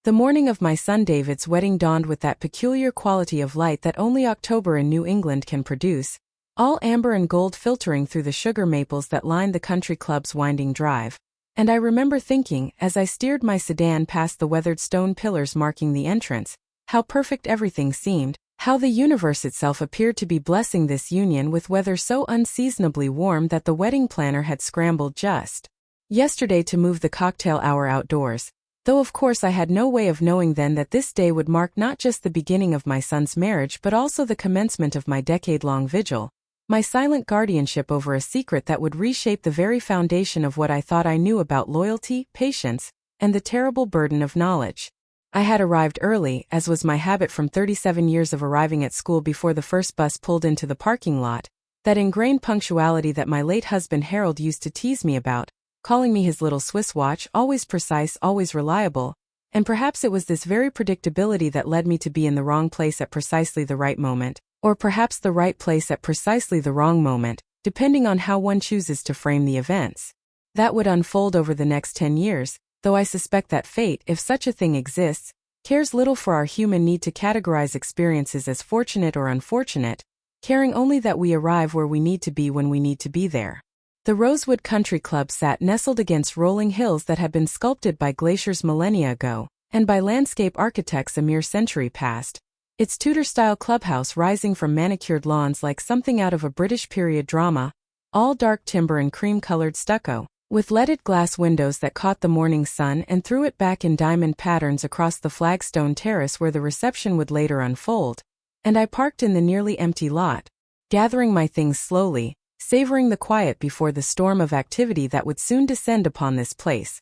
The morning of my son David's wedding dawned with that peculiar quality of light that only October in New England can produce, all amber and gold filtering through the sugar maples that lined the country club's winding drive. And I remember thinking, as I steered my sedan past the weathered stone pillars marking the entrance, how perfect everything seemed, how the universe itself appeared to be blessing this union with weather so unseasonably warm that the wedding planner had scrambled just yesterday to move the cocktail hour outdoors. Though of course I had no way of knowing then that this day would mark not just the beginning of my son's marriage but also the commencement of my decade-long vigil, my silent guardianship over a secret that would reshape the very foundation of what I thought I knew about loyalty, patience, and the terrible burden of knowledge. I had arrived early, as was my habit from 37 years of arriving at school before the first bus pulled into the parking lot, that ingrained punctuality that my late husband Harold used to tease me about, calling me his little Swiss watch, always precise, always reliable, and perhaps it was this very predictability that led me to be in the wrong place at precisely the right moment, or perhaps the right place at precisely the wrong moment, depending on how one chooses to frame the events that would unfold over the next 10 years, though I suspect that fate, if such a thing exists, cares little for our human need to categorize experiences as fortunate or unfortunate, caring only that we arrive where we need to be when we need to be there. The Rosewood Country Club sat nestled against rolling hills that had been sculpted by glaciers millennia ago, and by landscape architects a mere century past, its Tudor-style clubhouse rising from manicured lawns like something out of a British period drama, all dark timber and cream-colored stucco, with leaded glass windows that caught the morning sun and threw it back in diamond patterns across the flagstone terrace where the reception would later unfold, and I parked in the nearly empty lot, gathering my things slowly, savoring the quiet before the storm of activity that would soon descend upon this place.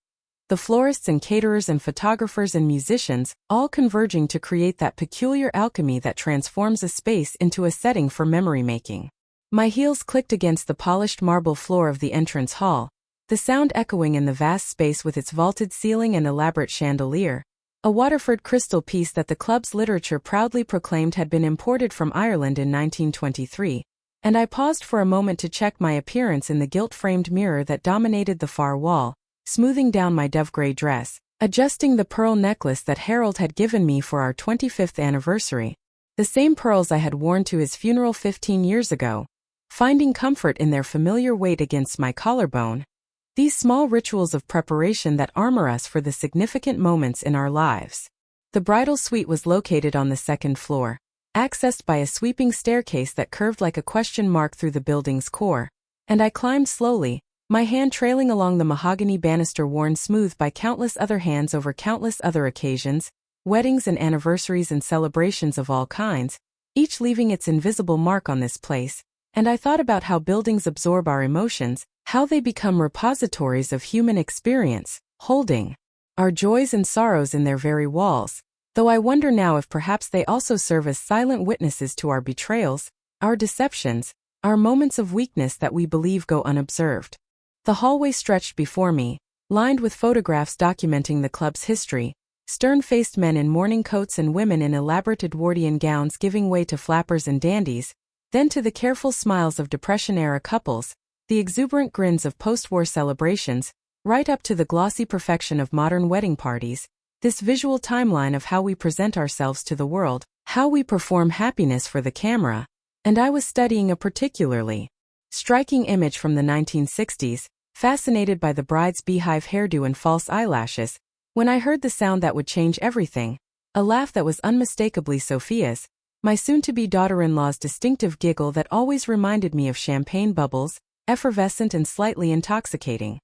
The florists and caterers and photographers and musicians, all converging to create that peculiar alchemy that transforms a space into a setting for memory-making. My heels clicked against the polished marble floor of the entrance hall, the sound echoing in the vast space with its vaulted ceiling and elaborate chandelier, a Waterford crystal piece that the club's literature proudly proclaimed had been imported from Ireland in 1923. And I paused for a moment to check my appearance in the gilt-framed mirror that dominated the far wall, smoothing down my dove-gray dress, adjusting the pearl necklace that Harold had given me for our 25th anniversary, the same pearls I had worn to his funeral 15 years ago, finding comfort in their familiar weight against my collarbone. These small rituals of preparation that armor us for the significant moments in our lives. The bridal suite was located on the second floor, accessed by a sweeping staircase that curved like a question mark through the building's core, and I climbed slowly, my hand trailing along the mahogany banister worn smooth by countless other hands over countless other occasions, weddings and anniversaries and celebrations of all kinds, each leaving its invisible mark on this place, and I thought about how buildings absorb our emotions, how they become repositories of human experience, holding our joys and sorrows in their very walls. Though I wonder now if perhaps they also serve as silent witnesses to our betrayals, our deceptions, our moments of weakness that we believe go unobserved. The hallway stretched before me, lined with photographs documenting the club's history, stern-faced men in morning coats and women in elaborate Edwardian gowns giving way to flappers and dandies, then to the careful smiles of Depression-era couples, the exuberant grins of post-war celebrations, right up to the glossy perfection of modern wedding parties. This visual timeline of how we present ourselves to the world, how we perform happiness for the camera, and I was studying a particularly striking image from the 1960s, fascinated by the bride's beehive hairdo and false eyelashes, when I heard the sound that would change everything, a laugh that was unmistakably Sophia's, my soon-to-be daughter-in-law's distinctive giggle that always reminded me of champagne bubbles, effervescent and slightly intoxicating.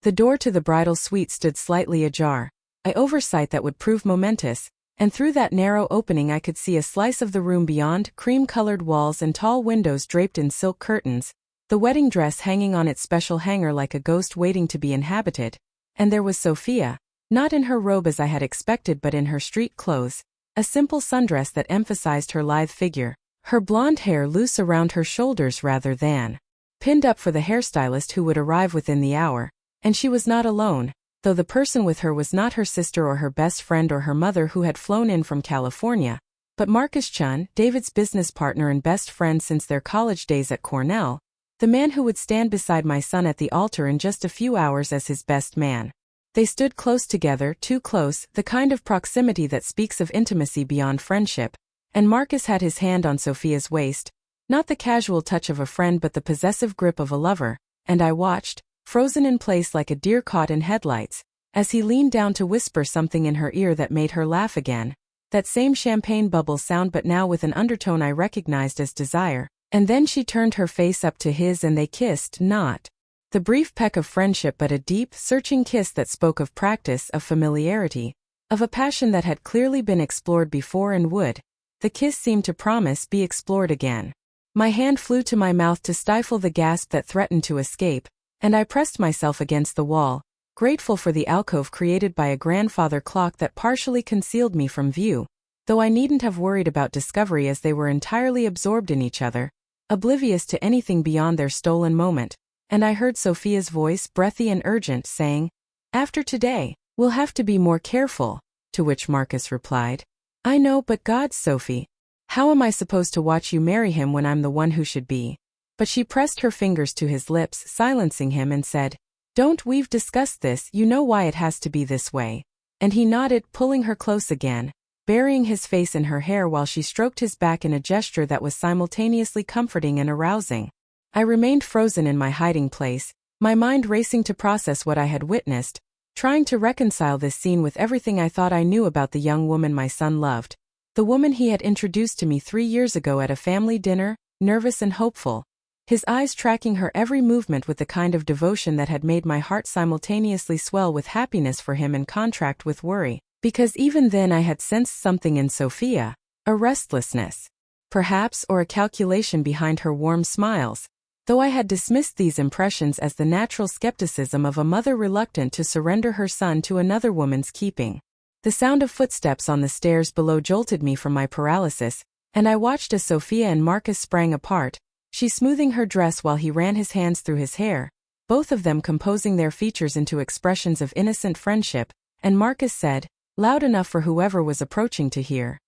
The door to the bridal suite stood slightly ajar, an oversight that would prove momentous, and through that narrow opening I could see a slice of the room beyond, cream-colored walls and tall windows draped in silk curtains, the wedding dress hanging on its special hanger like a ghost waiting to be inhabited, and there was Sophia, not in her robe as I had expected but in her street clothes, a simple sundress that emphasized her lithe figure, her blonde hair loose around her shoulders rather than pinned up for the hairstylist who would arrive within the hour, and she was not alone, though the person with her was not her sister or her best friend or her mother who had flown in from California, but Marcus Chun, David's business partner and best friend since their college days at Cornell, the man who would stand beside my son at the altar in just a few hours as his best man. They stood close together, too close, the kind of proximity that speaks of intimacy beyond friendship, and Marcus had his hand on Sophia's waist, not the casual touch of a friend but the possessive grip of a lover, and I watched, frozen in place like a deer caught in headlights, as he leaned down to whisper something in her ear that made her laugh again, that same champagne bubble sound but now with an undertone I recognized as desire, and then she turned her face up to his and they kissed, not the brief peck of friendship but a deep, searching kiss that spoke of practice, of familiarity, of a passion that had clearly been explored before and would, the kiss seemed to promise, be explored again. My hand flew to my mouth to stifle the gasp that threatened to escape, and I pressed myself against the wall, grateful for the alcove created by a grandfather clock that partially concealed me from view, though I needn't have worried about discovery as they were entirely absorbed in each other, oblivious to anything beyond their stolen moment, and I heard Sophia's voice, breathy and urgent, saying, "After today, we'll have to be more careful," to which Marcus replied, "I know, but God, Sophie, how am I supposed to watch you marry him when I'm the one who should be?" But she pressed her fingers to his lips, silencing him, and said, "Don't, we've discussed this, you know why it has to be this way." And he nodded, pulling her close again, burying his face in her hair while she stroked his back in a gesture that was simultaneously comforting and arousing. I remained frozen in my hiding place, my mind racing to process what I had witnessed, trying to reconcile this scene with everything I thought I knew about the young woman my son loved, the woman he had introduced to me 3 years ago at a family dinner, nervous and hopeful, his eyes tracking her every movement with the kind of devotion that had made my heart simultaneously swell with happiness for him and contract with worry, because even then I had sensed something in Sophia, a restlessness, perhaps, or a calculation behind her warm smiles, though I had dismissed these impressions as the natural skepticism of a mother reluctant to surrender her son to another woman's keeping. The sound of footsteps on the stairs below jolted me from my paralysis, and I watched as Sophia and Marcus sprang apart, she smoothing her dress while he ran his hands through his hair, both of them composing their features into expressions of innocent friendship, and Marcus said, loud enough for whoever was approaching to hear,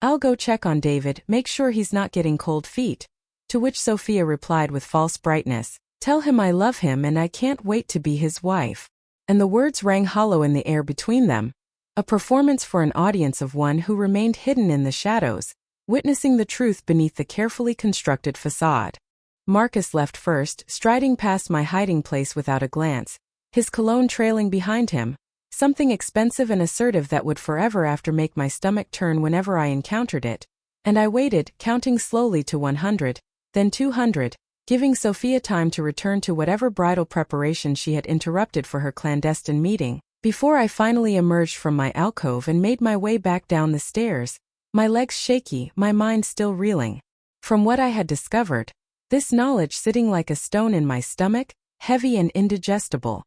"I'll go check on David, make sure he's not getting cold feet." To which Sophia replied with false brightness, "Tell him I love him and I can't wait to be his wife." And the words rang hollow in the air between them, a performance for an audience of one who remained hidden in the shadows, witnessing the truth beneath the carefully constructed facade. Marcus left first, striding past my hiding place without a glance, his cologne trailing behind him, something expensive and assertive that would forever after make my stomach turn whenever I encountered it, and I waited, counting slowly to 100, then 200, giving Sophia time to return to whatever bridal preparation she had interrupted for her clandestine meeting, before I finally emerged from my alcove and made my way back down the stairs, my legs shaky, my mind still reeling. From what I had discovered, this knowledge sitting like a stone in my stomach, heavy and indigestible.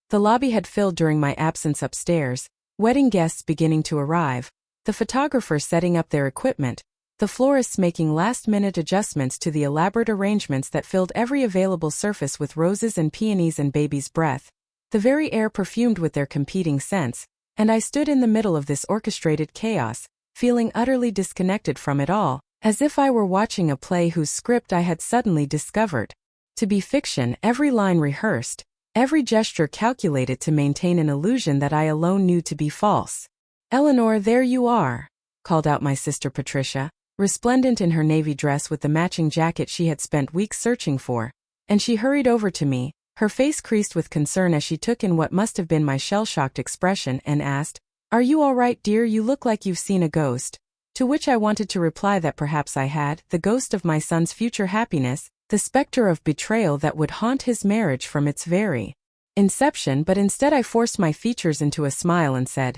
The lobby had filled during my absence upstairs, wedding guests beginning to arrive, the photographers setting up their equipment, the florists making last-minute adjustments to the elaborate arrangements that filled every available surface with roses and peonies and baby's breath, the very air perfumed with their competing scents, and I stood in the middle of this orchestrated chaos, feeling utterly disconnected from it all, as if I were watching a play whose script I had suddenly discovered to be fiction, every line rehearsed, every gesture calculated to maintain an illusion that I alone knew to be false. "Eleanor, there you are," called out my sister Patricia, resplendent in her navy dress with the matching jacket she had spent weeks searching for, and she hurried over to me, her face creased with concern as she took in what must have been my shell-shocked expression, and asked, "Are you all right, dear? You look like you've seen a ghost." To which I wanted to reply that perhaps I had, the ghost of my son's future happiness, the specter of betrayal that would haunt his marriage from its very inception, but instead I forced my features into a smile and said,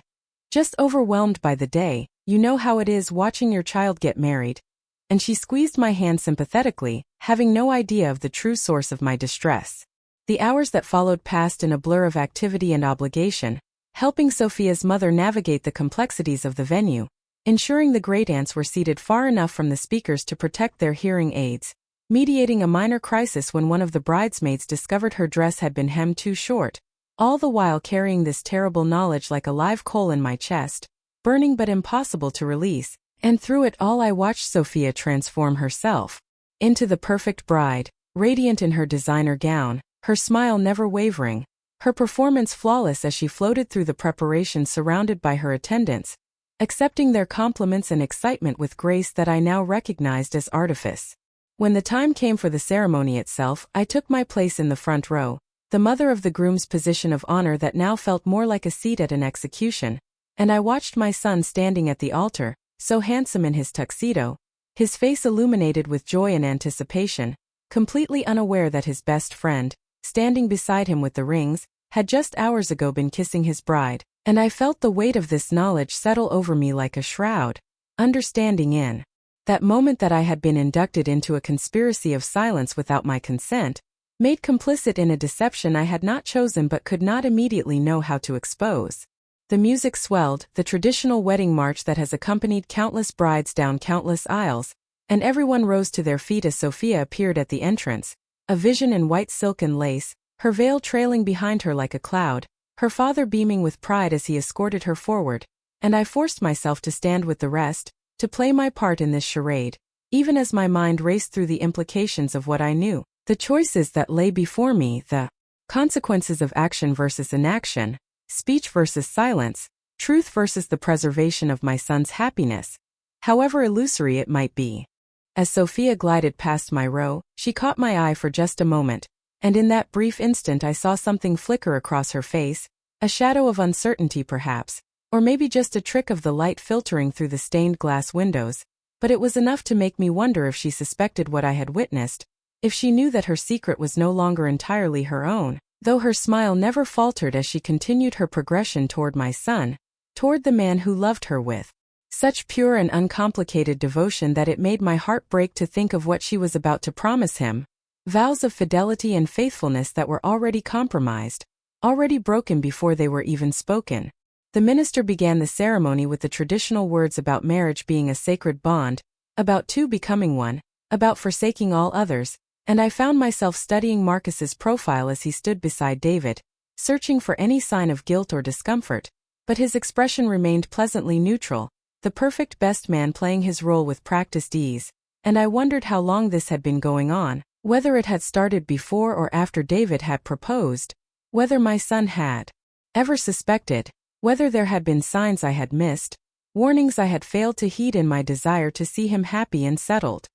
"Just overwhelmed by the day, you know how it is watching your child get married." And she squeezed my hand sympathetically, having no idea of the true source of my distress. The hours that followed passed in a blur of activity and obligation, helping Sophia's mother navigate the complexities of the venue, ensuring the great-aunts were seated far enough from the speakers to protect their hearing aids, mediating a minor crisis when one of the bridesmaids discovered her dress had been hemmed too short, all the while carrying this terrible knowledge like a live coal in my chest, burning but impossible to release, and through it all I watched Sophia transform herself into the perfect bride, radiant in her designer gown, her smile never wavering, her performance flawless as she floated through the preparation surrounded by her attendants, accepting their compliments and excitement with grace that I now recognized as artifice. When the time came for the ceremony itself, I took my place in the front row, the mother of the groom's position of honor that now felt more like a seat at an execution, and I watched my son standing at the altar, so handsome in his tuxedo, his face illuminated with joy and anticipation, completely unaware that his best friend, standing beside him with the rings, had just hours ago been kissing his bride, and I felt the weight of this knowledge settle over me like a shroud, understanding in that moment that I had been inducted into a conspiracy of silence without my consent, made complicit in a deception I had not chosen but could not immediately know how to expose. The music swelled, the traditional wedding march that has accompanied countless brides down countless aisles, and everyone rose to their feet as Sophia appeared at the entrance, a vision in white silk and lace, her veil trailing behind her like a cloud, her father beaming with pride as he escorted her forward, and I forced myself to stand with the rest, to play my part in this charade, even as my mind raced through the implications of what I knew, the choices that lay before me, the consequences of action versus inaction, speech versus silence, truth versus the preservation of my son's happiness, however illusory it might be. As Sophia glided past my row, she caught my eye for just a moment, and in that brief instant I saw something flicker across her face, a shadow of uncertainty perhaps, or maybe just a trick of the light filtering through the stained glass windows, but it was enough to make me wonder if she suspected what I had witnessed, if she knew that her secret was no longer entirely her own, though her smile never faltered as she continued her progression toward my son, toward the man who loved her with such pure and uncomplicated devotion that it made my heart break to think of what she was about to promise him, vows of fidelity and faithfulness that were already compromised, already broken before they were even spoken. The minister began the ceremony with the traditional words about marriage being a sacred bond, about two becoming one, about forsaking all others, and I found myself studying Marcus's profile as he stood beside David, searching for any sign of guilt or discomfort, but his expression remained pleasantly neutral, the perfect best man playing his role with practiced ease, and I wondered how long this had been going on, whether it had started before or after David had proposed, whether my son had ever suspected, whether there had been signs I had missed, warnings I had failed to heed in my desire to see him happy and settled.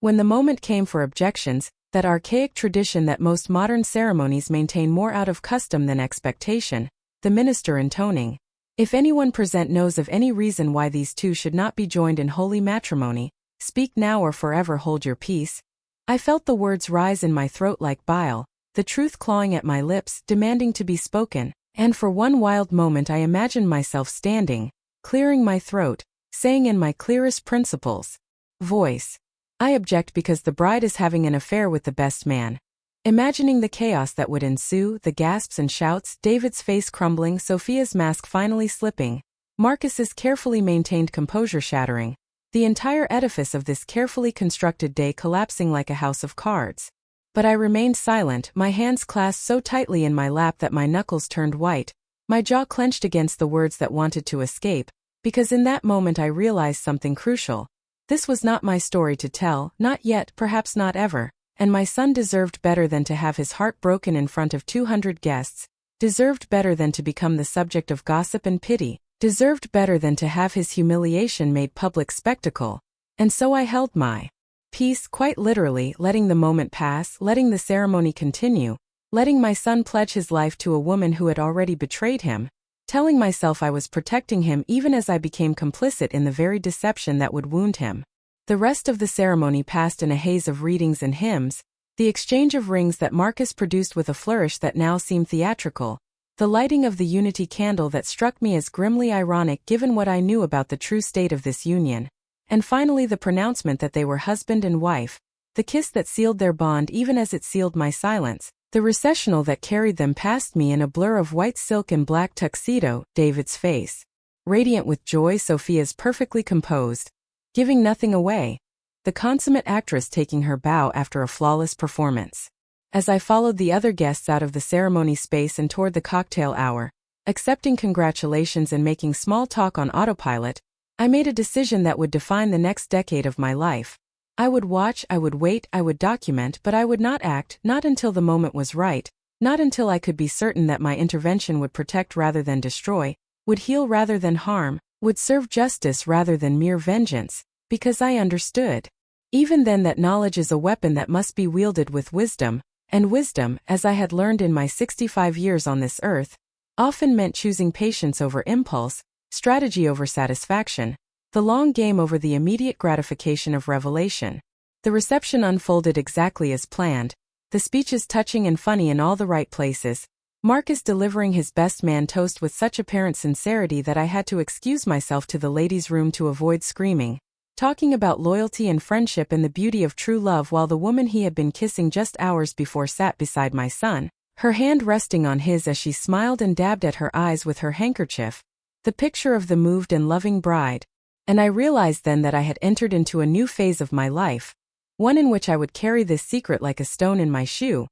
When the moment came for objections, that archaic tradition that most modern ceremonies maintain more out of custom than expectation, the minister intoning, "If anyone present knows of any reason why these two should not be joined in holy matrimony, speak now or forever hold your peace," I felt the words rise in my throat like bile, the truth clawing at my lips, demanding to be spoken. And for one wild moment I imagined myself standing, clearing my throat, saying in my clearest principles voice, "I object because the bride is having an affair with the best man." Imagining the chaos that would ensue, the gasps and shouts, David's face crumbling, Sophia's mask finally slipping, Marcus's carefully maintained composure shattering, the entire edifice of this carefully constructed day collapsing like a house of cards. But I remained silent, my hands clasped so tightly in my lap that my knuckles turned white, my jaw clenched against the words that wanted to escape, because in that moment I realized something crucial. This was not my story to tell, not yet, perhaps not ever, and my son deserved better than to have his heart broken in front of 200 guests, deserved better than to become the subject of gossip and pity, deserved better than to have his humiliation made public spectacle. And so I held my peace, quite literally, letting the moment pass, letting the ceremony continue, letting my son pledge his life to a woman who had already betrayed him, telling myself I was protecting him even as I became complicit in the very deception that would wound him. The rest of the ceremony passed in a haze of readings and hymns, the exchange of rings that Marcus produced with a flourish that now seemed theatrical, the lighting of the unity candle that struck me as grimly ironic given what I knew about the true state of this union. And finally the pronouncement that they were husband and wife, the kiss that sealed their bond even as it sealed my silence, the recessional that carried them past me in a blur of white silk and black tuxedo, David's face radiant with joy, Sophia's perfectly composed, giving nothing away, the consummate actress taking her bow after a flawless performance. As I followed the other guests out of the ceremony space and toward the cocktail hour, accepting congratulations and making small talk on autopilot, I made a decision that would define the next decade of my life. I would watch, I would wait, I would document, but I would not act, not until the moment was right, not until I could be certain that my intervention would protect rather than destroy, would heal rather than harm, would serve justice rather than mere vengeance, because I understood. Even then that knowledge is a weapon that must be wielded with wisdom, and wisdom, as I had learned in my 65 years on this earth, often meant choosing patience over impulse, strategy over satisfaction, the long game over the immediate gratification of revelation. The reception unfolded exactly as planned, the speeches touching and funny in all the right places, Marcus delivering his best man toast with such apparent sincerity that I had to excuse myself to the ladies' room to avoid screaming, talking about loyalty and friendship and the beauty of true love while the woman he had been kissing just hours before sat beside my son, her hand resting on his as she smiled and dabbed at her eyes with her handkerchief, the picture of the moved and loving bride. And I realized then that I had entered into a new phase of my life, one in which I would carry this secret like a stone in my shoe,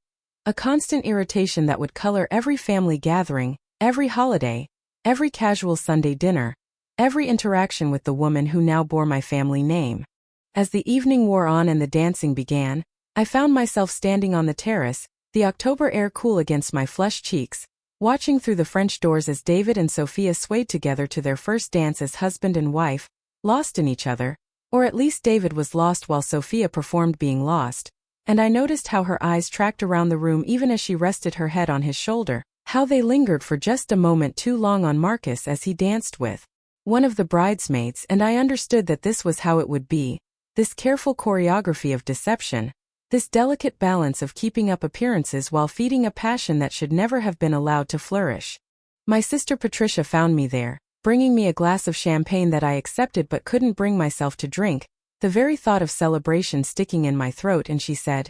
a constant irritation that would color every family gathering, every holiday, every casual Sunday dinner, every interaction with the woman who now bore my family name. As the evening wore on and the dancing began, I found myself standing on the terrace, the October air cool against my flushed cheeks, watching through the French doors as David and Sophia swayed together to their first dance as husband and wife, lost in each other, or at least David was lost while Sophia performed being lost, and I noticed how her eyes tracked around the room even as she rested her head on his shoulder, how they lingered for just a moment too long on Marcus as he danced with one of the bridesmaids, and I understood that this was how it would be, this careful choreography of deception, this delicate balance of keeping up appearances while feeding a passion that should never have been allowed to flourish. My sister Patricia found me there, bringing me a glass of champagne that I accepted but couldn't bring myself to drink, the very thought of celebration sticking in my throat, and she said,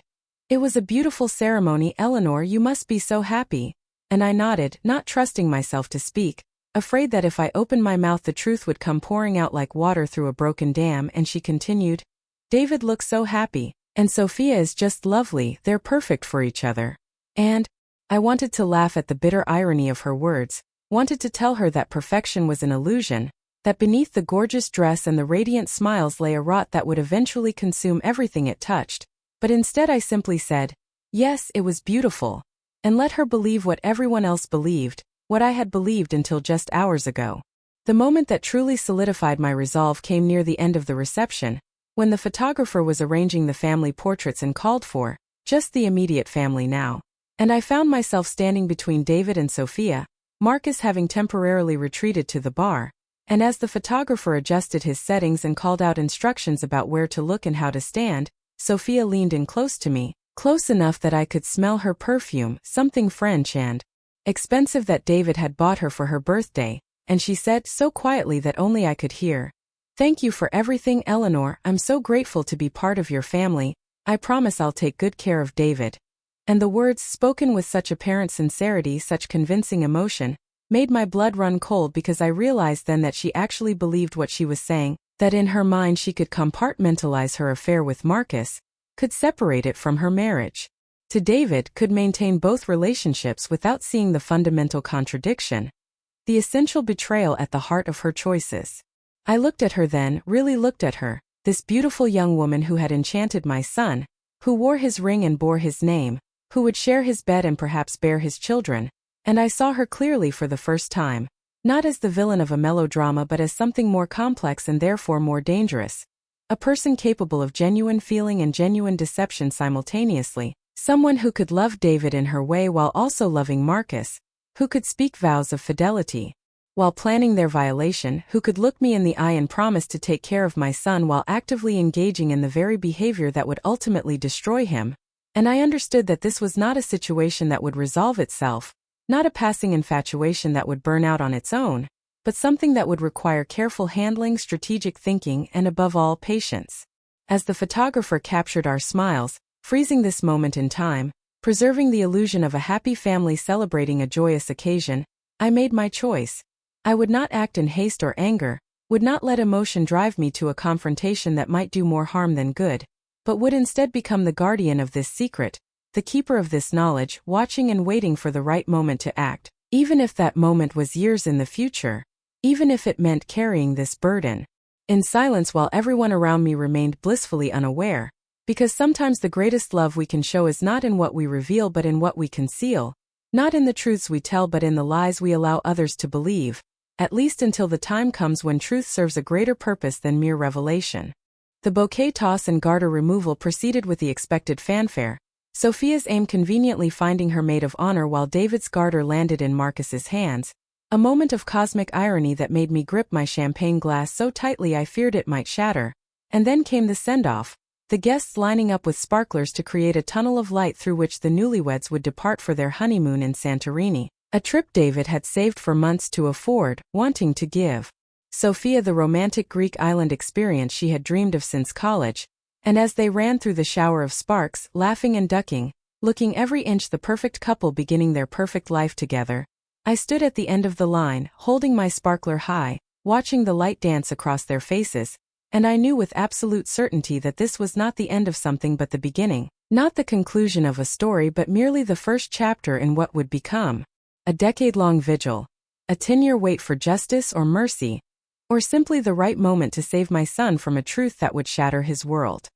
"It was a beautiful ceremony, Eleanor, you must be so happy." And I nodded, not trusting myself to speak, afraid that if I opened my mouth the truth would come pouring out like water through a broken dam, and she continued, "David looks so happy, and Sophia is just lovely, they're perfect for each other." And I wanted to laugh at the bitter irony of her words, wanted to tell her that perfection was an illusion, that beneath the gorgeous dress and the radiant smiles lay a rot that would eventually consume everything it touched, but instead I simply said, "Yes, it was beautiful," and let her believe what everyone else believed, what I had believed until just hours ago. The moment that truly solidified my resolve came near the end of the reception, when the photographer was arranging the family portraits and called for just the immediate family now, and I found myself standing between David and Sophia, Marcus having temporarily retreated to the bar, and as the photographer adjusted his settings and called out instructions about where to look and how to stand, Sophia leaned in close to me, close enough that I could smell her perfume, something French and expensive that David had bought her for her birthday, and she said so quietly that only I could hear, "Thank you for everything, Eleanor, I'm so grateful to be part of your family, I promise I'll take good care of David." And the words, spoken with such apparent sincerity, such convincing emotion, made my blood run cold because I realized then that she actually believed what she was saying, that in her mind she could compartmentalize her affair with Marcus, could separate it from her marriage to David, could maintain both relationships without seeing the fundamental contradiction, the essential betrayal at the heart of her choices. I looked at her then, really looked at her, this beautiful young woman who had enchanted my son, who wore his ring and bore his name, who would share his bed and perhaps bear his children, and I saw her clearly for the first time, not as the villain of a melodrama but as something more complex and therefore more dangerous, a person capable of genuine feeling and genuine deception simultaneously, someone who could love David in her way while also loving Marcus, who could speak vows of fidelity while planning their violation, who could look me in the eye and promise to take care of my son while actively engaging in the very behavior that would ultimately destroy him. And I understood that this was not a situation that would resolve itself, not a passing infatuation that would burn out on its own, but something that would require careful handling, strategic thinking, and above all, patience. As the photographer captured our smiles, freezing this moment in time, preserving the illusion of a happy family celebrating a joyous occasion, I made my choice. I would not act in haste or anger, would not let emotion drive me to a confrontation that might do more harm than good, but would instead become the guardian of this secret, the keeper of this knowledge, watching and waiting for the right moment to act, even if that moment was years in the future, even if it meant carrying this burden in silence while everyone around me remained blissfully unaware, because sometimes the greatest love we can show is not in what we reveal but in what we conceal, Not in the truths we tell but in the lies we allow others to believe, at least until the time comes when truth serves a greater purpose than mere revelation. The bouquet toss and garter removal proceeded with the expected fanfare, Sophia's aim conveniently finding her maid of honor while David's garter landed in Marcus's hands, a moment of cosmic irony that made me grip my champagne glass so tightly I feared it might shatter. And then came the send-off, the guests lining up with sparklers to create a tunnel of light through which the newlyweds would depart for their honeymoon in Santorini, a trip David had saved for months to afford, wanting to give Sophia the romantic Greek island experience she had dreamed of since college. And as they ran through the shower of sparks, laughing and ducking, looking every inch the perfect couple beginning their perfect life together, I stood at the end of the line, holding my sparkler high, watching the light dance across their faces, and I knew with absolute certainty that this was not the end of something but the beginning, not the conclusion of a story but merely the first chapter in what would become a decade-long vigil, a 10-year wait for justice or mercy, or simply the right moment to save my son from a truth that would shatter his world.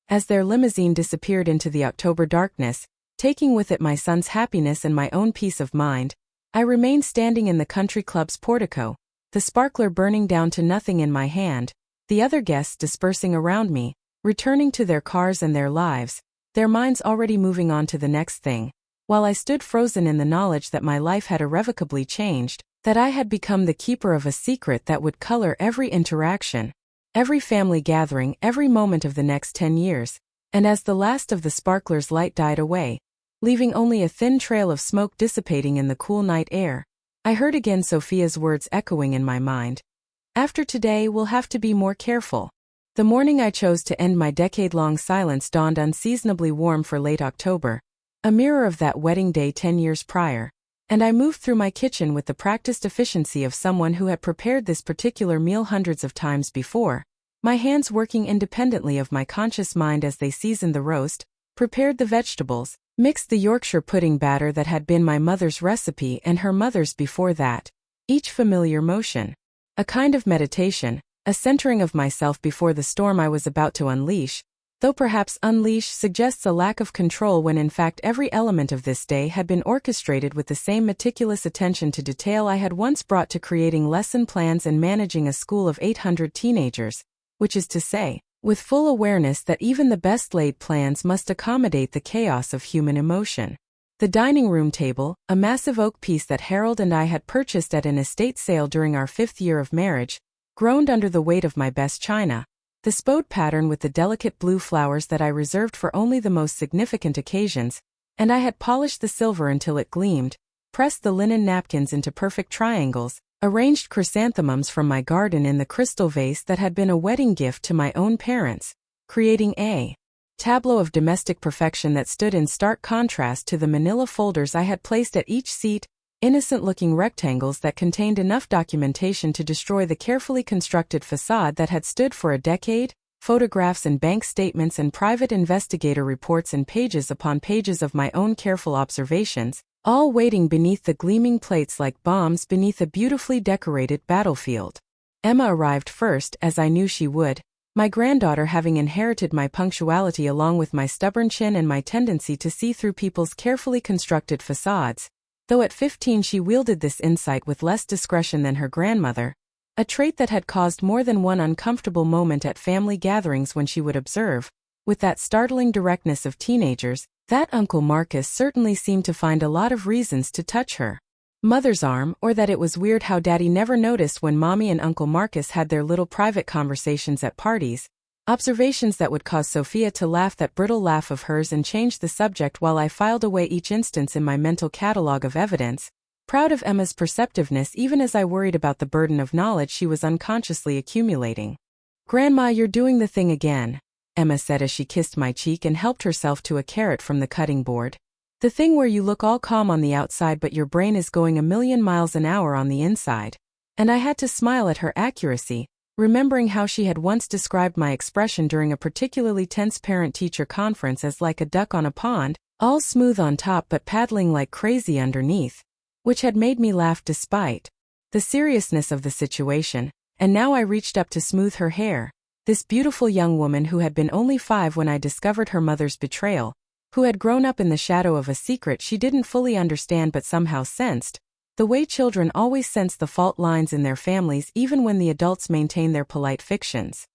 As their limousine disappeared into the October darkness, taking with it my son's happiness and my own peace of mind, I remained standing in the country club's portico, the sparkler burning down to nothing in my hand, the other guests dispersing around me, returning to their cars and their lives, their minds already moving on to the next thing, while I stood frozen in the knowledge that my life had irrevocably changed, that I had become the keeper of a secret that would color every interaction, every family gathering, every moment of the next 10 years, and as the last of the sparkler's light died away, leaving only a thin trail of smoke dissipating in the cool night air, I heard again Sophia's words echoing in my mind. After today we'll have to be more careful. The morning I chose to end my decade-long silence dawned unseasonably warm for late October, a mirror of that wedding day 10 years prior, and I moved through my kitchen with the practiced efficiency of someone who had prepared this particular meal hundreds of times before, my hands working independently of my conscious mind as they seasoned the roast, prepared the vegetables, mixed the Yorkshire pudding batter that had been my mother's recipe and her mother's before that, each familiar motion a kind of meditation, a centering of myself before the storm I was about to unleash, though perhaps unleash suggests a lack of control when in fact every element of this day had been orchestrated with the same meticulous attention to detail I had once brought to creating lesson plans and managing a school of 800 teenagers, which is to say, with full awareness that even the best-laid plans must accommodate the chaos of human emotion. The dining room table, a massive oak piece that Harold and I had purchased at an estate sale during our 5th year of marriage, groaned under the weight of my best china. The spode pattern with the delicate blue flowers that I reserved for only the most significant occasions, and I had polished the silver until it gleamed, pressed the linen napkins into perfect triangles, arranged chrysanthemums from my garden in the crystal vase that had been a wedding gift to my own parents, creating a tableau of domestic perfection that stood in stark contrast to the manila folders I had placed at each seat, innocent-looking rectangles that contained enough documentation to destroy the carefully constructed facade that had stood for a decade, photographs and bank statements and private investigator reports and pages upon pages of my own careful observations, all waiting beneath the gleaming plates like bombs beneath a beautifully decorated battlefield. Emma arrived first, as I knew she would, my granddaughter having inherited my punctuality along with my stubborn chin and my tendency to see through people's carefully constructed facades, though at 15 she wielded this insight with less discretion than her grandmother, a trait that had caused more than one uncomfortable moment at family gatherings when she would observe, with that startling directness of teenagers, that Uncle Marcus certainly seemed to find a lot of reasons to touch her mother's arm, or that it was weird how Daddy never noticed when Mommy and Uncle Marcus had their little private conversations at parties, observations that would cause Sophia to laugh that brittle laugh of hers and change the subject while I filed away each instance in my mental catalogue of evidence, proud of Emma's perceptiveness even as I worried about the burden of knowledge she was unconsciously accumulating. "Grandma, you're doing the thing again," Emma said as she kissed my cheek and helped herself to a carrot from the cutting board. "The thing where you look all calm on the outside but your brain is going a million miles an hour on the inside." And I had to smile at her accuracy, remembering how she had once described my expression during a particularly tense parent-teacher conference as like a duck on a pond, all smooth on top but paddling like crazy underneath, which had made me laugh despite the seriousness of the situation, and now I reached up to smooth her hair. This beautiful young woman who had been only 5 when I discovered her mother's betrayal, who had grown up in the shadow of a secret she didn't fully understand but somehow sensed, the way children always sense the fault lines in their families even when the adults maintain their polite fictions.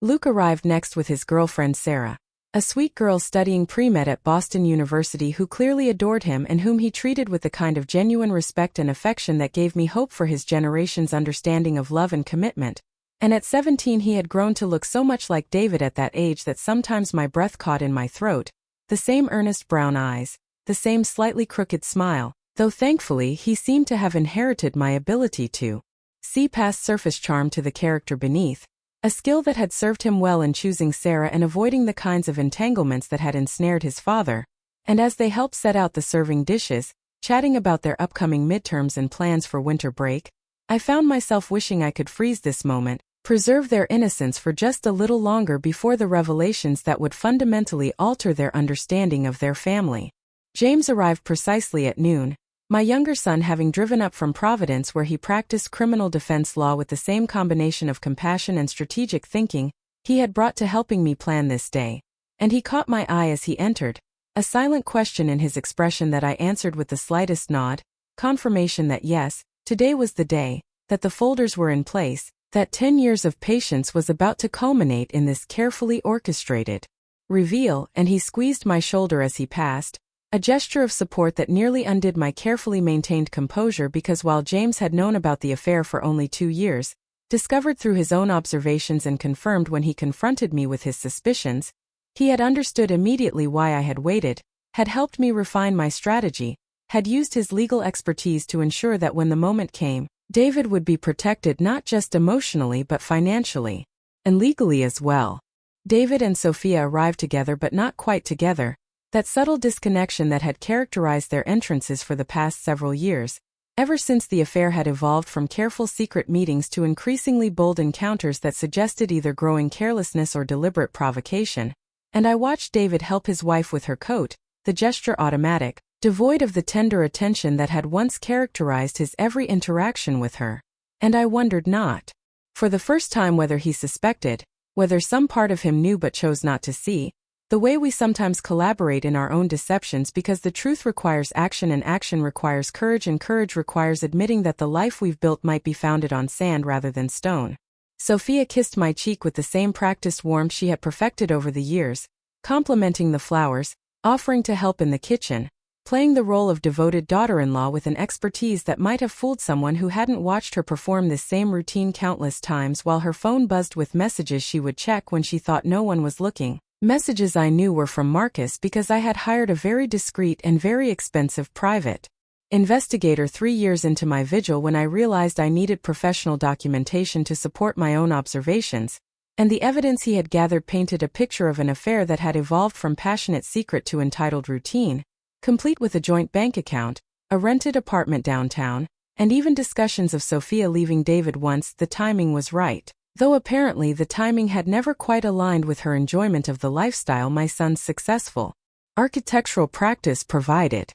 Luke arrived next with his girlfriend Sarah, a sweet girl studying pre-med at Boston University who clearly adored him and whom he treated with the kind of genuine respect and affection that gave me hope for his generation's understanding of love and commitment. And at 17 he had grown to look so much like David at that age that sometimes my breath caught in my throat, the same earnest brown eyes, the same slightly crooked smile, though thankfully he seemed to have inherited my ability to see past surface charm to the character beneath, a skill that had served him well in choosing Sarah and avoiding the kinds of entanglements that had ensnared his father. And as they helped set out the serving dishes, chatting about their upcoming midterms and plans for winter break, I found myself wishing I could freeze this moment, preserve their innocence for just a little longer before the revelations that would fundamentally alter their understanding of their family. James arrived precisely at noon, my younger son having driven up from Providence where he practiced criminal defense law with the same combination of compassion and strategic thinking he had brought to helping me plan this day. And he caught my eye as he entered, a silent question in his expression that I answered with the slightest nod, confirmation that yes, today was the day, that the folders were in place, that 10 years of patience was about to culminate in this carefully orchestrated reveal, and he squeezed my shoulder as he passed, a gesture of support that nearly undid my carefully maintained composure because while James had known about the affair for only 2 years, discovered through his own observations and confirmed when he confronted me with his suspicions, he had understood immediately why I had waited, had helped me refine my strategy, had used his legal expertise to ensure that when the moment came, David would be protected not just emotionally but financially, and legally as well. David and Sophia arrived together but not quite together, that subtle disconnection that had characterized their entrances for the past several years, ever since the affair had evolved from careful secret meetings to increasingly bold encounters that suggested either growing carelessness or deliberate provocation, and I watched David help his wife with her coat, the gesture automatic, devoid of the tender attention that had once characterized his every interaction with her. And I wondered not, for the first time, whether he suspected, whether some part of him knew but chose not to see, the way we sometimes collaborate in our own deceptions because the truth requires action and action requires courage and courage requires admitting that the life we've built might be founded on sand rather than stone. Sophia kissed my cheek with the same practiced warmth she had perfected over the years, complimenting the flowers, offering to help in the kitchen, playing the role of devoted daughter-in-law with an expertise that might have fooled someone who hadn't watched her perform this same routine countless times while her phone buzzed with messages she would check when she thought no one was looking. Messages I knew were from Marcus because I had hired a very discreet and very expensive private investigator 3 years into my vigil when I realized I needed professional documentation to support my own observations, and the evidence he had gathered painted a picture of an affair that had evolved from passionate secret to entitled routine, complete with a joint bank account, a rented apartment downtown, and even discussions of Sophia leaving David once the timing was right. Though apparently the timing had never quite aligned with her enjoyment of the lifestyle my son's successful architectural practice provided.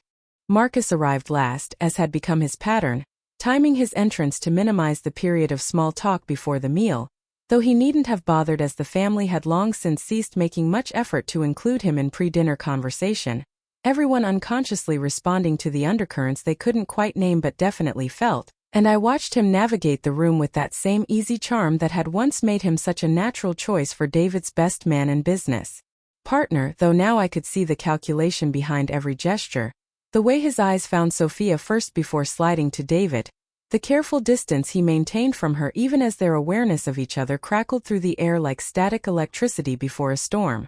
Marcus arrived last, as had become his pattern, timing his entrance to minimize the period of small talk before the meal, though he needn't have bothered as the family had long since ceased making much effort to include him in pre-dinner conversation, everyone unconsciously responding to the undercurrents they couldn't quite name but definitely felt. And I watched him navigate the room with that same easy charm that had once made him such a natural choice for David's best man in business partner, though now I could see the calculation behind every gesture, the way his eyes found Sophia first before sliding to David, the careful distance he maintained from her even as their awareness of each other crackled through the air like static electricity before a storm.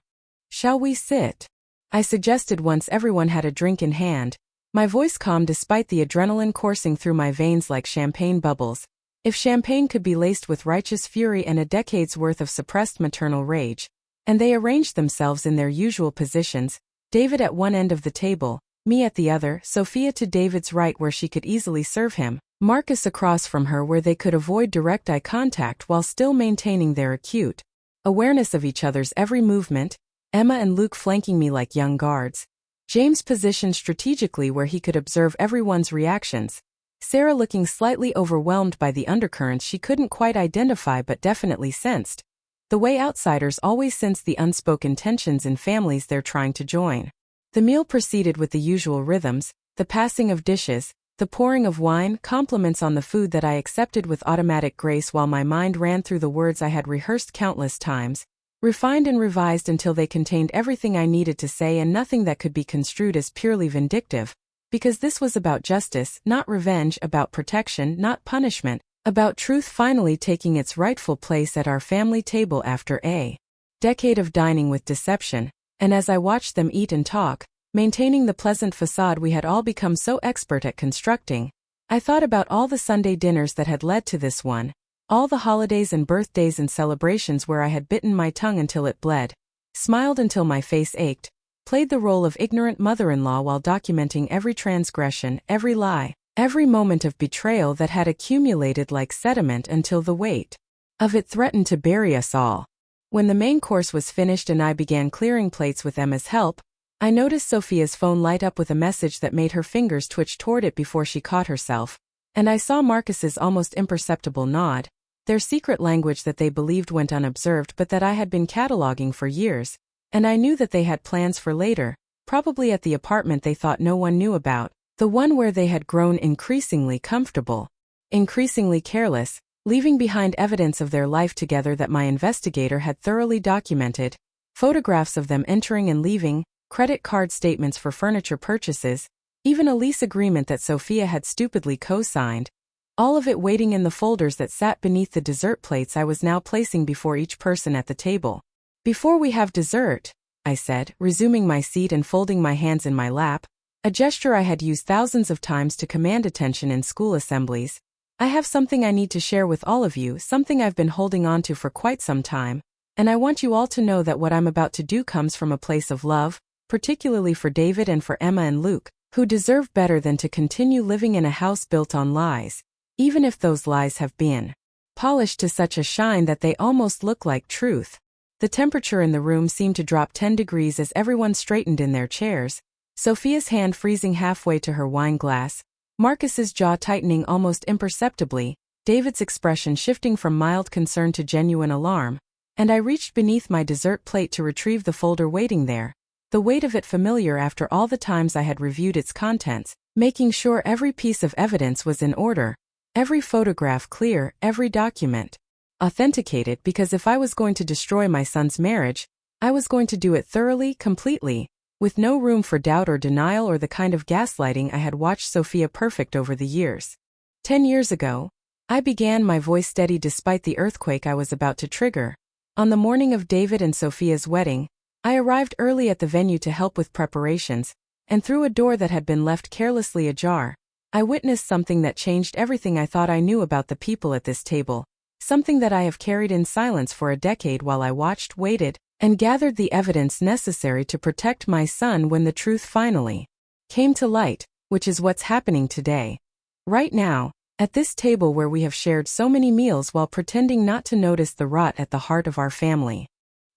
"Shall we sit?" I suggested once everyone had a drink in hand, my voice calm despite the adrenaline coursing through my veins like champagne bubbles. If champagne could be laced with righteous fury and a decade's worth of suppressed maternal rage. And they arranged themselves in their usual positions, David at one end of the table, me at the other, Sophia to David's right where she could easily serve him, Marcus across from her where they could avoid direct eye contact while still maintaining their acute awareness of each other's every movement, Emma and Luke flanking me like young guards. James positioned strategically where he could observe everyone's reactions, Sarah looking slightly overwhelmed by the undercurrents she couldn't quite identify but definitely sensed, the way outsiders always sense the unspoken tensions in families they're trying to join. The meal proceeded with the usual rhythms, the passing of dishes, the pouring of wine, compliments on the food that I accepted with automatic grace while my mind ran through the words I had rehearsed countless times, refined and revised until they contained everything I needed to say and nothing that could be construed as purely vindictive, because this was about justice, not revenge, about protection, not punishment, about truth finally taking its rightful place at our family table after a decade of dining with deception. And as I watched them eat and talk, maintaining the pleasant facade we had all become so expert at constructing, I thought about all the Sunday dinners that had led to this one, all the holidays and birthdays and celebrations where I had bitten my tongue until it bled, smiled until my face ached, played the role of ignorant mother-in-law while documenting every transgression, every lie, every moment of betrayal that had accumulated like sediment until the weight of it threatened to bury us all. When the main course was finished and I began clearing plates with Emma's help, I noticed Sophia's phone light up with a message that made her fingers twitch toward it before she caught herself, and I saw Marcus's almost imperceptible nod, their secret language that they believed went unobserved but that I had been cataloging for years, and I knew that they had plans for later, probably at the apartment they thought no one knew about, the one where they had grown increasingly comfortable, increasingly careless, leaving behind evidence of their life together that my investigator had thoroughly documented, photographs of them entering and leaving, credit card statements for furniture purchases, even a lease agreement that Sophia had stupidly co-signed, all of it waiting in the folders that sat beneath the dessert plates I was now placing before each person at the table. "Before we have dessert," I said, resuming my seat and folding my hands in my lap, a gesture I had used thousands of times to command attention in school assemblies, "I have something I need to share with all of you, something I've been holding on to for quite some time, and I want you all to know that what I'm about to do comes from a place of love, particularly for David and for Emma and Luke, who deserve better than to continue living in a house built on lies, even if those lies have been polished to such a shine that they almost look like truth." The temperature in the room seemed to drop 10 degrees as everyone straightened in their chairs, Sophia's hand freezing halfway to her wine glass, Marcus's jaw tightening almost imperceptibly, David's expression shifting from mild concern to genuine alarm, and I reached beneath my dessert plate to retrieve the folder waiting there, the weight of it familiar after all the times I had reviewed its contents, making sure every piece of evidence was in order, every photograph clear, every document authenticated, because if I was going to destroy my son's marriage, I was going to do it thoroughly, completely, with no room for doubt or denial or the kind of gaslighting I had watched Sophia perfect over the years. 10 years ago, I began, my voice steady despite the earthquake I was about to trigger. On the morning of David and Sophia's wedding, I arrived early at the venue to help with preparations, and through a door that had been left carelessly ajar, I witnessed something that changed everything I thought I knew about the people at this table, something that I have carried in silence for a decade while I watched, waited, and gathered the evidence necessary to protect my son when the truth finally came to light, which is what's happening today. Right now, at this table where we have shared so many meals while pretending not to notice the rot at the heart of our family.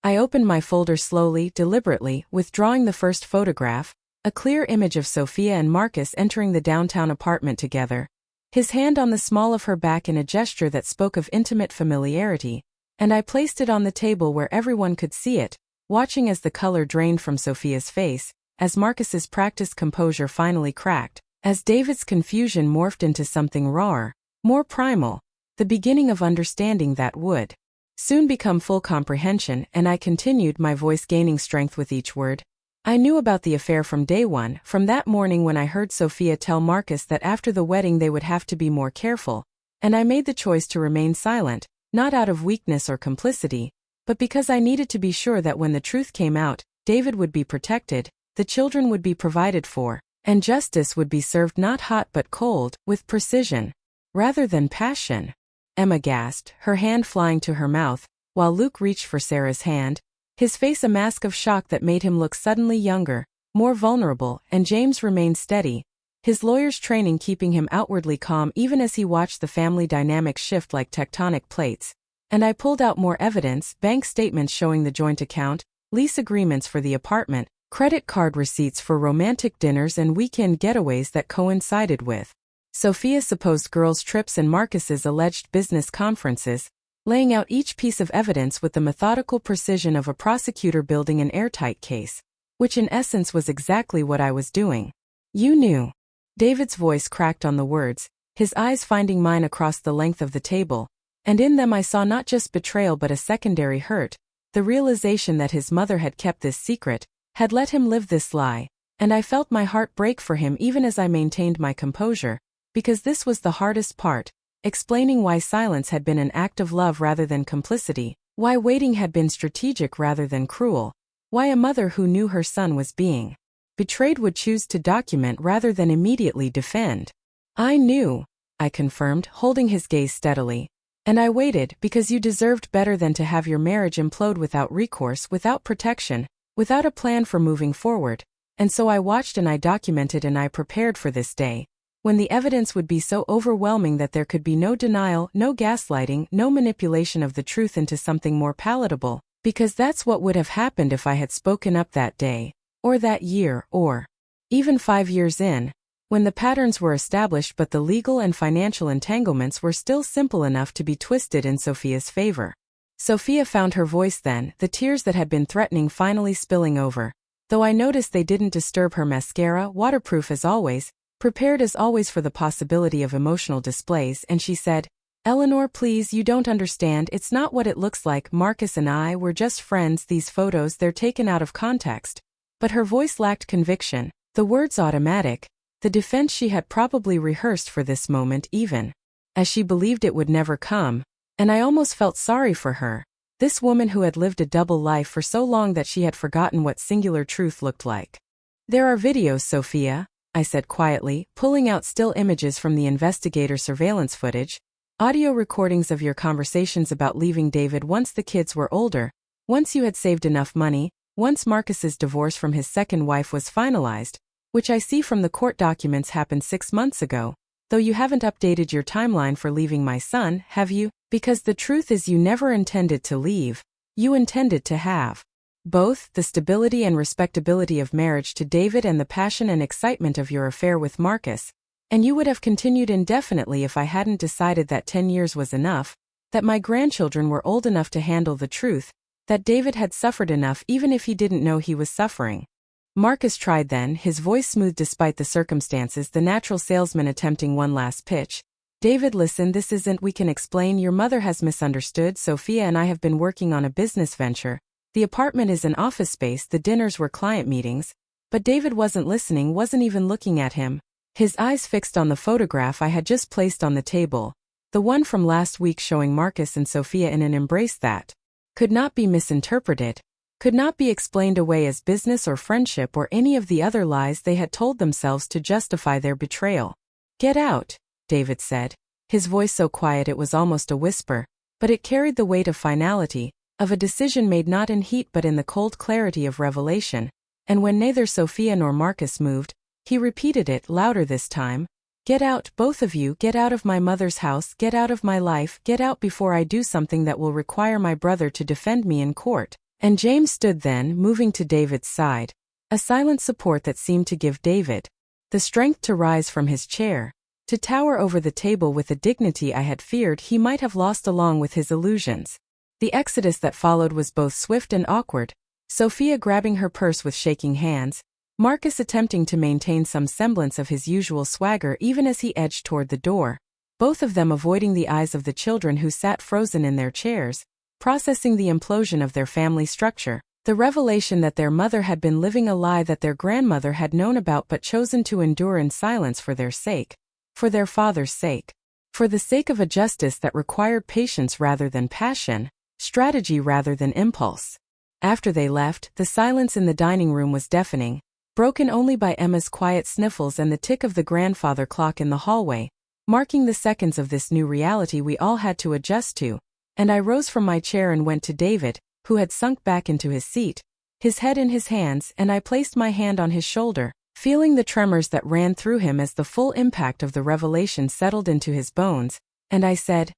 I opened my folder slowly, deliberately, withdrawing the first photograph, a clear image of Sophia and Marcus entering the downtown apartment together, his hand on the small of her back in a gesture that spoke of intimate familiarity, and I placed it on the table where everyone could see it, watching as the color drained from Sophia's face, as Marcus's practiced composure finally cracked, as David's confusion morphed into something rawer, more primal, the beginning of understanding that would soon become full comprehension, and I continued, my voice gaining strength with each word. I knew about the affair from day one, from that morning when I heard Sophia tell Marcus that after the wedding they would have to be more careful, and I made the choice to remain silent, not out of weakness or complicity, but because I needed to be sure that when the truth came out, David would be protected, the children would be provided for, and justice would be served not hot but cold, with precision, rather than passion. Emma gasped, her hand flying to her mouth, while Luke reached for Sarah's hand, his face a mask of shock that made him look suddenly younger, more vulnerable, and James remained steady, his lawyer's training keeping him outwardly calm even as he watched the family dynamics shift like tectonic plates. And I pulled out more evidence, bank statements showing the joint account, lease agreements for the apartment, credit card receipts for romantic dinners and weekend getaways that coincided with Sophia's supposed girls' trips and Marcus's alleged business conferences, laying out each piece of evidence with the methodical precision of a prosecutor building an airtight case. Which in essence was exactly what I was doing. You knew. David's voice cracked on the words, his eyes finding mine across the length of the table, and in them I saw not just betrayal but a secondary hurt, the realization that his mother had kept this secret, had let him live this lie, and I felt my heart break for him even as I maintained my composure, because this was the hardest part, explaining why silence had been an act of love rather than complicity, why waiting had been strategic rather than cruel, why a mother who knew her son was being betrayed would choose to document rather than immediately defend. I knew, I confirmed, holding his gaze steadily. And I waited because you deserved better than to have your marriage implode without recourse, without protection, without a plan for moving forward. And so I watched and I documented and I prepared for this day, when the evidence would be so overwhelming that there could be no denial, no gaslighting, no manipulation of the truth into something more palatable, because that's what would have happened if I had spoken up that day, or that year, or even 5 years in, when the patterns were established but the legal and financial entanglements were still simple enough to be twisted in Sophia's favor. Sophia found her voice then, the tears that had been threatening finally spilling over, though I noticed they didn't disturb her mascara, waterproof as always, prepared as always for the possibility of emotional displays, and she said, "Eleanor, please, you don't understand, it's not what it looks like. Marcus and I were just friends. These photos, they're taken out of context." But her voice lacked conviction, the words automatic, the defense she had probably rehearsed for this moment even, as she believed it would never come, and I almost felt sorry for her, this woman who had lived a double life for so long that she had forgotten what singular truth looked like. "There are videos, Sophia," I said quietly, pulling out still images from the investigator surveillance footage, audio recordings of your conversations about leaving David once the kids were older, once you had saved enough money, once Marcus's divorce from his second wife was finalized, which I see from the court documents happened 6 months ago, though you haven't updated your timeline for leaving my son, have you? Because the truth is you never intended to leave, you intended to have both the stability and respectability of marriage to David and the passion and excitement of your affair with Marcus, and you would have continued indefinitely if I hadn't decided that 10 years was enough, that my grandchildren were old enough to handle the truth, that David had suffered enough even if he didn't know he was suffering. Marcus tried then, his voice smooth despite the circumstances, the natural salesman attempting one last pitch. "David, listen, this isn't, we can explain, your mother has misunderstood. Sophia and I have been working on a business venture. The apartment is an office space, the dinners were client meetings." But David wasn't listening, wasn't even looking at him. His eyes fixed on the photograph I had just placed on the table, the one from last week showing Marcus and Sophia in an embrace that could not be misinterpreted, could not be explained away as business or friendship or any of the other lies they had told themselves to justify their betrayal. "Get out," David said, his voice so quiet it was almost a whisper, but it carried the weight of finality, of a decision made not in heat but in the cold clarity of revelation, and when neither Sophia nor Marcus moved, he repeated it louder this time. "Get out, both of you, get out of my mother's house, get out of my life, get out before I do something that will require my brother to defend me in court." And James stood then, moving to David's side, a silent support that seemed to give David the strength to rise from his chair, to tower over the table with a dignity I had feared he might have lost along with his illusions. The exodus that followed was both swift and awkward, Sophia grabbing her purse with shaking hands, Marcus attempting to maintain some semblance of his usual swagger even as he edged toward the door, both of them avoiding the eyes of the children who sat frozen in their chairs, processing the implosion of their family structure, the revelation that their mother had been living a lie that their grandmother had known about but chosen to endure in silence for their sake, for their father's sake, for the sake of a justice that required patience rather than passion, strategy rather than impulse. After they left, the silence in the dining room was deafening, broken only by Emma's quiet sniffles and the tick of the grandfather clock in the hallway, marking the seconds of this new reality we all had to adjust to, and I rose from my chair and went to David, who had sunk back into his seat, his head in his hands, and I placed my hand on his shoulder, feeling the tremors that ran through him as the full impact of the revelation settled into his bones, and I said,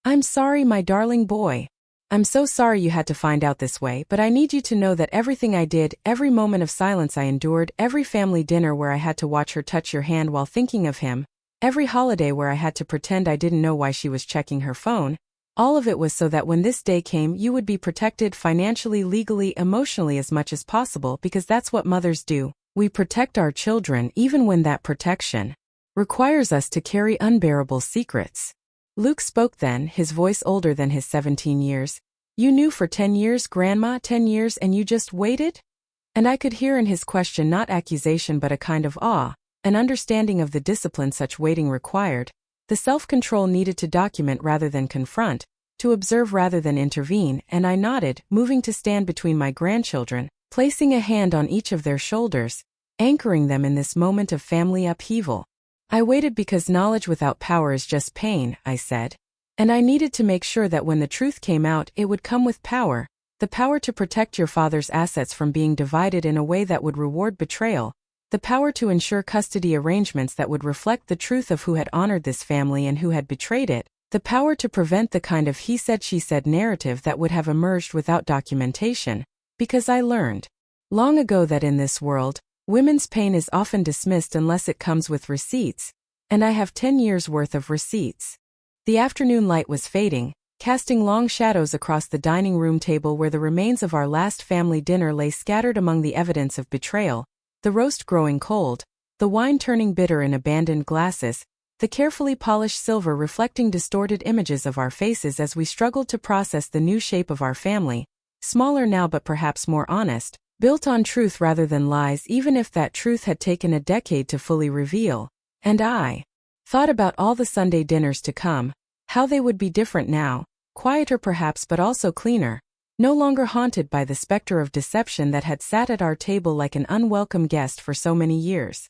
"I'm sorry, my darling boy. I'm so sorry you had to find out this way, but I need you to know that everything I did, every moment of silence I endured, every family dinner where I had to watch her touch your hand while thinking of him, every holiday where I had to pretend I didn't know why she was checking her phone, All of it was so that when this day came you would be protected financially, legally, emotionally as much as possible, because that's what mothers do. We protect our children even when that protection requires us to carry unbearable secrets. Luke spoke then, his voice older than his 17 years. You knew for 10 years, Grandma, 10 years, and you just waited? And I could hear in his question not accusation but a kind of awe, an understanding of the discipline such waiting required, the self-control needed to document rather than confront, to observe rather than intervene, and I nodded, moving to stand between my grandchildren, placing a hand on each of their shoulders, anchoring them in this moment of family upheaval. I waited because knowledge without power is just pain, I said. And I needed to make sure that when the truth came out it would come with power, the power to protect your father's assets from being divided in a way that would reward betrayal, the power to ensure custody arrangements that would reflect the truth of who had honored this family and who had betrayed it, the power to prevent the kind of he said she said narrative that would have emerged without documentation, because I learned long ago that in this world, women's pain is often dismissed unless it comes with receipts, and I have 10 years' worth of receipts. The afternoon light was fading, casting long shadows across the dining room table where the remains of our last family dinner lay scattered among the evidence of betrayal, the roast growing cold, the wine turning bitter in abandoned glasses, the carefully polished silver reflecting distorted images of our faces as we struggled to process the new shape of our family, smaller now but perhaps more honest, built on truth rather than lies, even if that truth had taken a decade to fully reveal. And I thought about all the Sunday dinners to come, how they would be different now, quieter perhaps but also cleaner, no longer haunted by the specter of deception that had sat at our table like an unwelcome guest for so many years.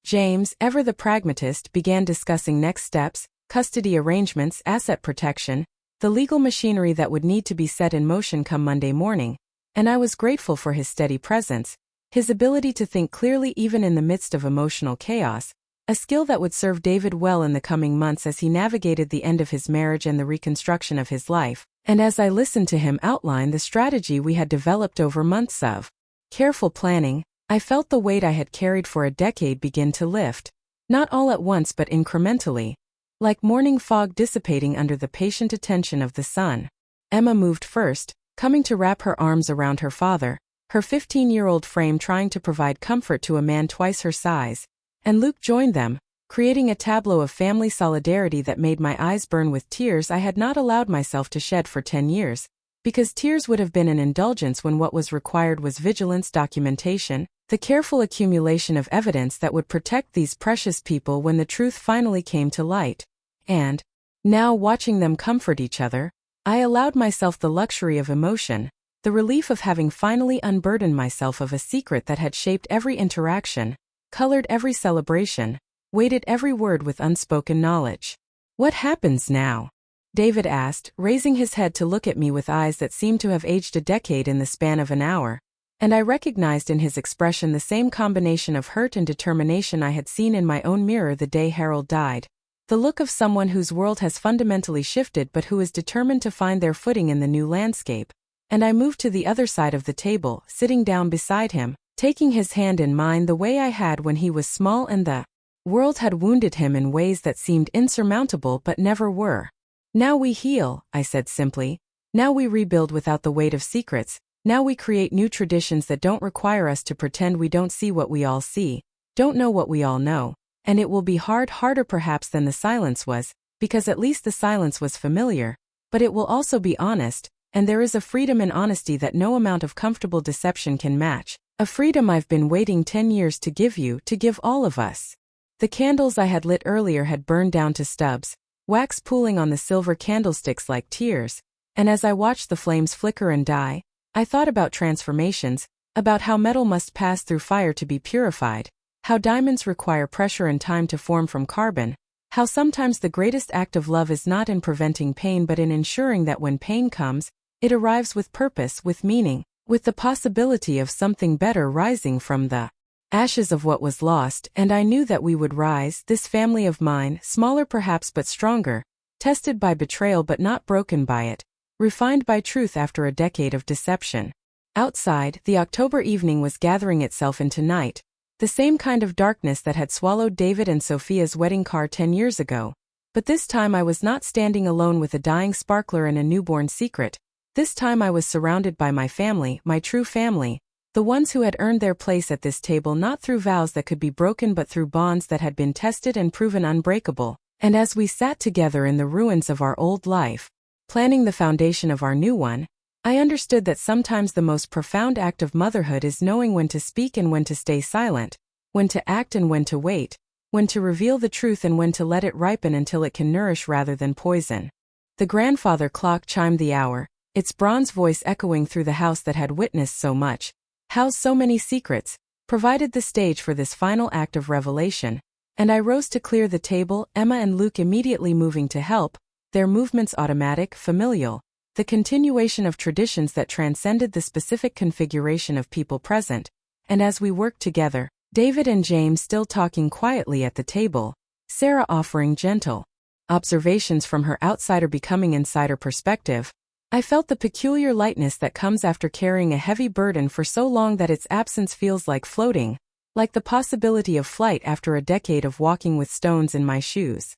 James, ever the pragmatist, began discussing next steps, custody arrangements, asset protection, the legal machinery that would need to be set in motion come Monday morning, and I was grateful for his steady presence, his ability to think clearly even in the midst of emotional chaos, a skill that would serve David well in the coming months as he navigated the end of his marriage and the reconstruction of his life, and as I listened to him outline the strategy we had developed over months of careful planning, I felt the weight I had carried for a decade begin to lift, not all at once but incrementally, like morning fog dissipating under the patient attention of the sun. Emma moved first, coming to wrap her arms around her father, her 15-year-old frame trying to provide comfort to a man twice her size, and Luke joined them, creating a tableau of family solidarity that made my eyes burn with tears I had not allowed myself to shed for 10 years, because tears would have been an indulgence when what was required was vigilance, documentation, the careful accumulation of evidence that would protect these precious people when the truth finally came to light. And, now watching them comfort each other, I allowed myself the luxury of emotion, the relief of having finally unburdened myself of a secret that had shaped every interaction, colored every celebration, weighted every word with unspoken knowledge. What happens now? David asked, raising his head to look at me with eyes that seemed to have aged a decade in the span of an hour, and I recognized in his expression the same combination of hurt and determination I had seen in my own mirror the day Harold died, the look of someone whose world has fundamentally shifted but who is determined to find their footing in the new landscape, and I moved to the other side of the table, sitting down beside him, taking his hand in mine the way I had when he was small and the world had wounded him in ways that seemed insurmountable but never were. Now we heal, I said simply. Now we rebuild without the weight of secrets. Now we create new traditions that don't require us to pretend we don't see what we all see, don't know what we all know, and it will be harder perhaps than the silence was, because at least the silence was familiar, but it will also be honest, and there is a freedom in honesty that no amount of comfortable deception can match. A freedom I've been waiting 10 years to give you, to give all of us. The candles I had lit earlier had burned down to stubs, wax pooling on the silver candlesticks like tears, and as I watched the flames flicker and die, I thought about transformations, about how metal must pass through fire to be purified, how diamonds require pressure and time to form from carbon, how sometimes the greatest act of love is not in preventing pain but in ensuring that when pain comes, it arrives with purpose, with meaning, with the possibility of something better rising from the ashes of what was lost. And I knew that we would rise, this family of mine, smaller perhaps but stronger, tested by betrayal but not broken by it, refined by truth after a decade of deception. Outside, the October evening was gathering itself into night, the same kind of darkness that had swallowed David and Sophia's wedding car 10 years ago, But this time I was not standing alone with a dying sparkler and a newborn secret. This time I was surrounded by my family, my true family, the ones who had earned their place at this table not through vows that could be broken but through bonds that had been tested and proven unbreakable. And as we sat together in the ruins of our old life, planning the foundation of our new one, I understood that sometimes the most profound act of motherhood is knowing when to speak and when to stay silent, when to act and when to wait, when to reveal the truth and when to let it ripen until it can nourish rather than poison. The grandfather clock chimed the hour, its bronze voice echoing through the house that had witnessed so much, housed so many secrets, provided the stage for this final act of revelation, and I rose to clear the table, Emma and Luke immediately moving to help, their movements automatic, familial, the continuation of traditions that transcended the specific configuration of people present. And as we worked together, David and James still talking quietly at the table, Sarah offering gentle observations from her outsider becoming insider perspective, I felt the peculiar lightness that comes after carrying a heavy burden for so long that its absence feels like floating, like the possibility of flight after a decade of walking with stones in my shoes.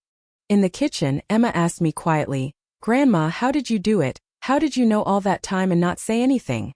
In the kitchen, Emma asked me quietly, "Grandma, how did you do it? How did you know all that time and not say anything?"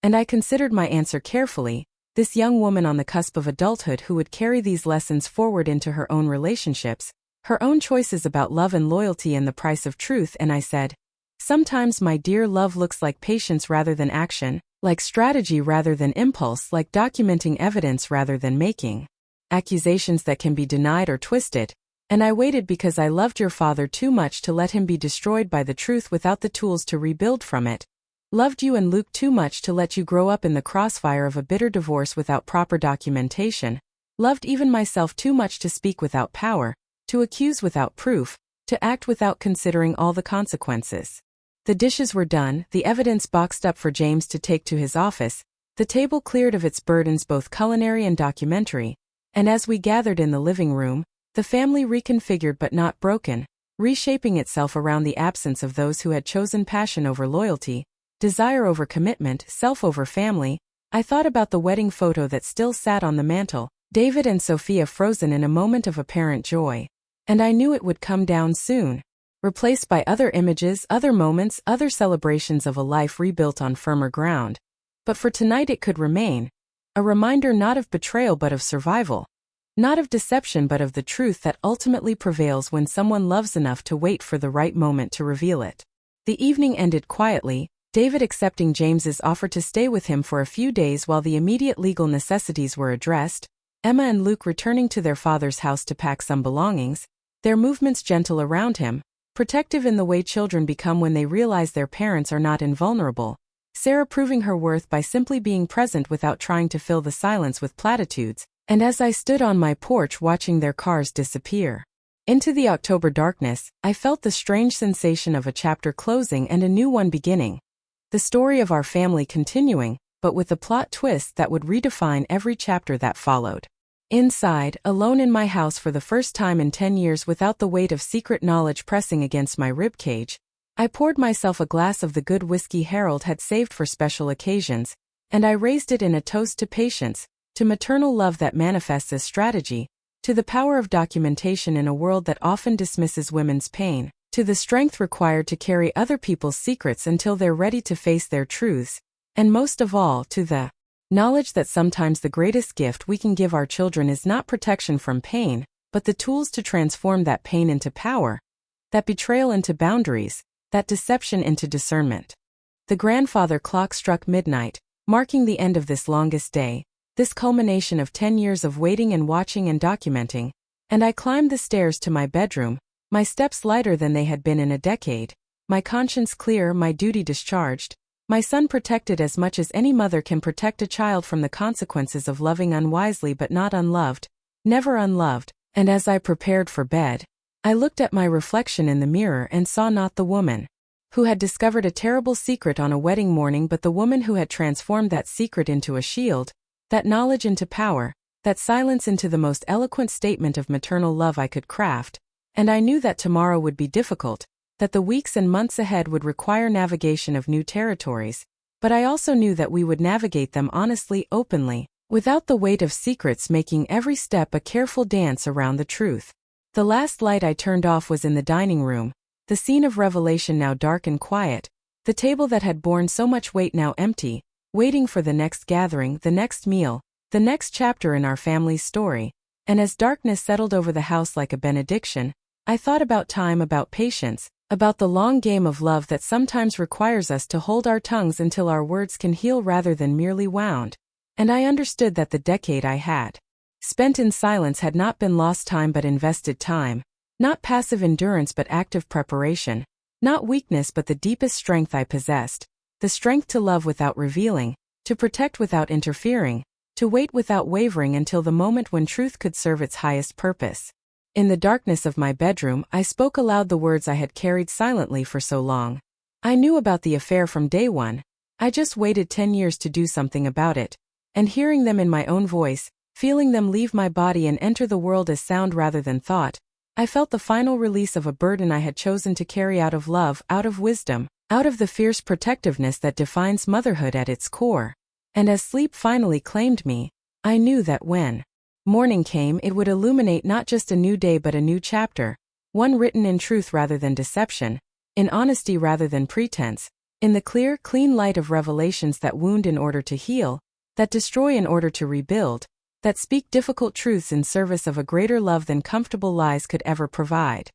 And I considered my answer carefully, this young woman on the cusp of adulthood who would carry these lessons forward into her own relationships, her own choices about love and loyalty and the price of truth, and I said, "Sometimes, my dear, love looks like patience rather than action, like strategy rather than impulse, like documenting evidence rather than making accusations that can be denied or twisted. And I waited because I loved your father too much to let him be destroyed by the truth without the tools to rebuild from it. Loved you and Luke too much to let you grow up in the crossfire of a bitter divorce without proper documentation. Loved even myself too much to speak without power, to accuse without proof, to act without considering all the consequences." The dishes were done, the evidence boxed up for James to take to his office, the table cleared of its burdens both culinary and documentary, and as we gathered in the living room, the family reconfigured but not broken, reshaping itself around the absence of those who had chosen passion over loyalty, desire over commitment, self over family. I thought about the wedding photo that still sat on the mantel, David and Sophia frozen in a moment of apparent joy. And I knew it would come down soon, replaced by other images, other moments, other celebrations of a life rebuilt on firmer ground. But for tonight it could remain, a reminder not of betrayal but of survival, not of deception but of the truth that ultimately prevails when someone loves enough to wait for the right moment to reveal it. The evening ended quietly, David accepting James's offer to stay with him for a few days while the immediate legal necessities were addressed, Emma and Luke returning to their father's house to pack some belongings, their movements gentle around him, protective in the way children become when they realize their parents are not invulnerable, Sarah proving her worth by simply being present without trying to fill the silence with platitudes, and as I stood on my porch watching their cars disappear into the October darkness, I felt the strange sensation of a chapter closing and a new one beginning. The story of our family continuing, but with a plot twist that would redefine every chapter that followed. Inside, alone in my house for the first time in 10 years without the weight of secret knowledge pressing against my ribcage, I poured myself a glass of the good whiskey Harold had saved for special occasions, and I raised it in a toast to patience, to maternal love that manifests as strategy, to the power of documentation in a world that often dismisses women's pain, to the strength required to carry other people's secrets until they're ready to face their truths, and most of all, to the knowledge that sometimes the greatest gift we can give our children is not protection from pain, but the tools to transform that pain into power, that betrayal into boundaries, that deception into discernment. The grandfather clock struck midnight, marking the end of this longest day, this culmination of 10 years of waiting and watching and documenting, and I climbed the stairs to my bedroom, my steps lighter than they had been in a decade, my conscience clear, my duty discharged, my son protected as much as any mother can protect a child from the consequences of loving unwisely but not unloved, never unloved, and as I prepared for bed, I looked at my reflection in the mirror and saw not the woman who had discovered a terrible secret on a wedding morning but the woman who had transformed that secret into a shield, that knowledge into power, that silence into the most eloquent statement of maternal love I could craft, and I knew that tomorrow would be difficult, that the weeks and months ahead would require navigation of new territories, but I also knew that we would navigate them honestly, openly, without the weight of secrets making every step a careful dance around the truth. The last light I turned off was in the dining room, the scene of revelation now dark and quiet, the table that had borne so much weight now empty, waiting for the next gathering, the next meal, the next chapter in our family's story. And as darkness settled over the house like a benediction, I thought about time, about patience, about the long game of love that sometimes requires us to hold our tongues until our words can heal rather than merely wound. And I understood that the decade I had spent in silence had not been lost time but invested time, not passive endurance but active preparation, not weakness but the deepest strength I possessed, the strength to love without revealing, to protect without interfering, to wait without wavering until the moment when truth could serve its highest purpose. In the darkness of my bedroom, I spoke aloud the words I had carried silently for so long. I knew about the affair from day one. I just waited 10 years to do something about it. And hearing them in my own voice, feeling them leave my body and enter the world as sound rather than thought, I felt the final release of a burden I had chosen to carry out of love, out of wisdom, out of the fierce protectiveness that defines motherhood at its core. And as sleep finally claimed me, I knew that when morning came it would illuminate not just a new day but a new chapter, one written in truth rather than deception, in honesty rather than pretense, in the clear, clean light of revelations that wound in order to heal, that destroy in order to rebuild, that speak difficult truths in service of a greater love than comfortable lies could ever provide.